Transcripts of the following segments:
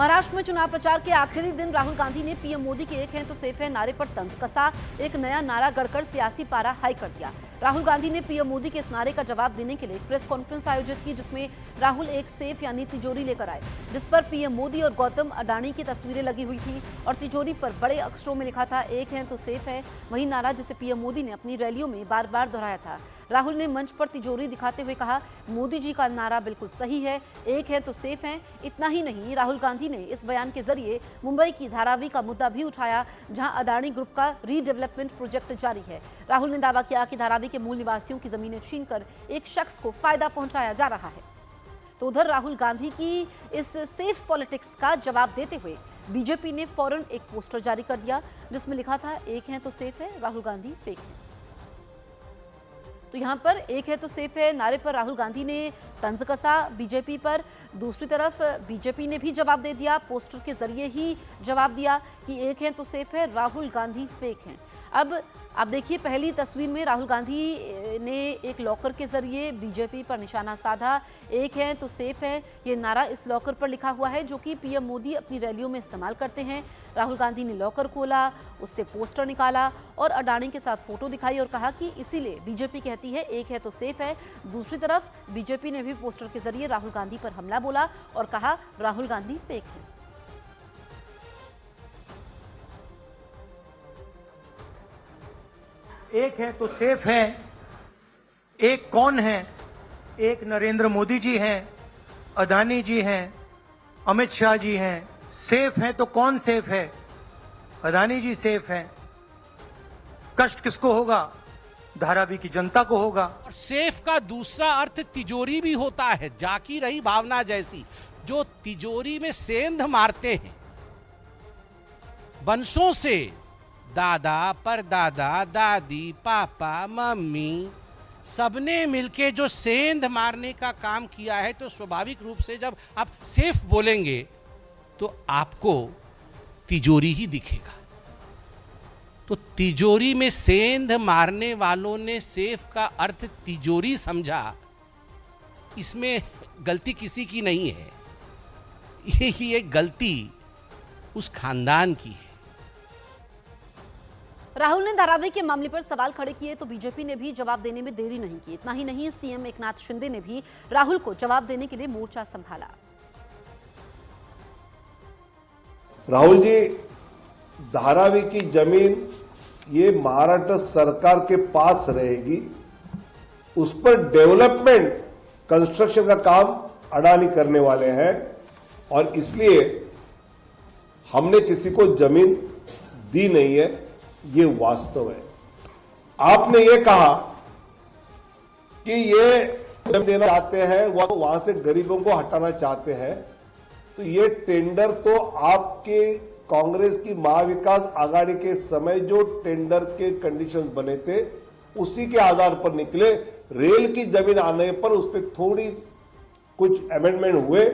महाराष्ट्र में चुनाव प्रचार के आखिरी दिन राहुल गांधी ने पीएम मोदी के एक हैं तो सेफ है नारे पर तंज कसा। एक नया नारा गढ़कर सियासी पारा हाई कर दिया। राहुल गांधी ने पीएम मोदी के इस नारे का जवाब देने के लिए प्रेस कॉन्फ्रेंस आयोजित की, जिसमें राहुल एक सेफ यानी तिजोरी लेकर आए, जिस पर पीएम मोदी और गौतम अडानी की तस्वीरें लगी हुई थी और तिजोरी पर बड़े अक्षरों में लिखा था एक है तो सेफ है। वही नारा जिसे पीएम मोदी ने अपनी रैलियों में बार बार दोहराया था। राहुल ने मंच पर तिजोरी दिखाते हुए कहा, मोदी जी का नारा बिल्कुल सही है, एक है तो सेफ है। इतना ही नहीं, राहुल गांधी ने इस बयान के जरिए मुंबई की धारावी का मुद्दा भी उठाया, जहां अडानी ग्रुप का रीडेवलपमेंट प्रोजेक्ट जारी है। राहुल ने दावा किया कि धारावी के मूल निवासियों की जमीनें छीनकर एक शख्स को फायदा पहुंचाया जा रहा है। तो उधर राहुल गांधी की इस सेफ पॉलिटिक्स का जवाब देते हुए बीजेपी ने फौरन एक पोस्टर जारी कर दिया, जिसमें लिखा था एक है तो सेफ है, राहुल गांधी फेक है। तो यहां पर एक है तो सेफ है नारे पर राहुल गांधी ने तंज कसा बीजेपी पर। दूसरी तरफ बीजेपी ने भी जवाब दे दिया, पोस्टर के जरिए ही जवाब दिया कि एक है तो सेफ है, राहुल गांधी फेक हैं। अब आप देखिए, पहली तस्वीर में राहुल गांधी ने एक लॉकर के जरिए बीजेपी पर निशाना साधा। एक है तो सेफ है, ये नारा इस लॉकर पर लिखा हुआ है जो कि पीएम मोदी अपनी रैलियों में इस्तेमाल करते हैं। राहुल गांधी ने लॉकर खोला, उससे पोस्टर निकाला और अडानी के साथ फोटो दिखाई और कहा कि इसीलिए बीजेपी कहती है एक है तो सेफ है। दूसरी तरफ बीजेपी ने भी पोस्टर के जरिए राहुल गांधी पर हमला बोला और कहा राहुल गांधी फेक है। एक है तो सेफ है, एक कौन है? एक नरेंद्र मोदी जी हैं, अदानी जी हैं, अमित शाह जी हैं। सेफ है तो कौन सेफ है? अदानी जी सेफ हैं। कष्ट किसको होगा? धारावी की जनता को होगा। और सेफ का दूसरा अर्थ तिजोरी भी होता है, जाकी रही भावना जैसी, जो तिजोरी में सेंध मारते हैं वंशों से, दादा परदादा दादी पापा मम्मी सबने मिलके जो सेंध मारने का काम किया है, तो स्वाभाविक रूप से जब आप सेफ बोलेंगे तो आपको तिजोरी ही दिखेगा। तो तिजोरी में सेंध मारने वालों ने सेफ का अर्थ तिजोरी समझा, इसमें गलती किसी की नहीं है, ये गलती उस खानदान की है। राहुल ने धारावी के मामले पर सवाल खड़े किए तो बीजेपी ने भी जवाब देने में देरी नहीं की। इतना ही नहीं, सीएम एकनाथ शिंदे ने भी राहुल को जवाब देने के लिए मोर्चा संभाला। राहुल जी, धारावी की जमीन ये महाराष्ट्र सरकार के पास रहेगी, उस पर डेवलपमेंट कंस्ट्रक्शन का काम अडानी करने वाले हैं और इसलिए हमने किसी को जमीन दी नहीं है, ये वास्तव है। आपने ये कहा कि ये देना चाहते हैं, वहां से गरीबों को हटाना चाहते हैं, तो ये टेंडर तो आपके कांग्रेस की महाविकास आघाड़ी के समय जो टेंडर के कंडीशंस बने थे उसी के आधार पर निकले। रेल की जमीन आने पर उस पर थोड़ी कुछ अमेंडमेंट हुए,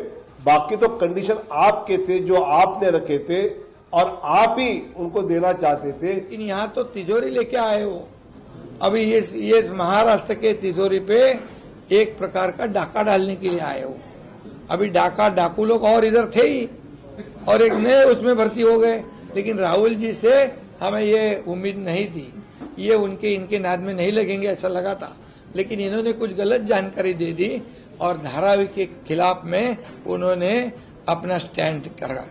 बाकी तो कंडीशन आपके थे जो आपने रखे थे और आप ही उनको देना चाहते थे। लेकिन यहाँ तो तिजोरी लेके आए हो। अभी ये महाराष्ट्र के तिजोरी पे एक प्रकार का डाका डालने के लिए आए हो। अभी डाकू लोग और इधर थे ही और एक नए उसमें भर्ती हो गए, लेकिन राहुल जी से हमें ये उम्मीद नहीं थी, ये इनके नाद में नहीं लगेंगे ऐसा लगा था, लेकिन इन्होंने कुछ गलत जानकारी दे दी और धारावी के खिलाफ में उन्होंने अपना स्टैंड करा।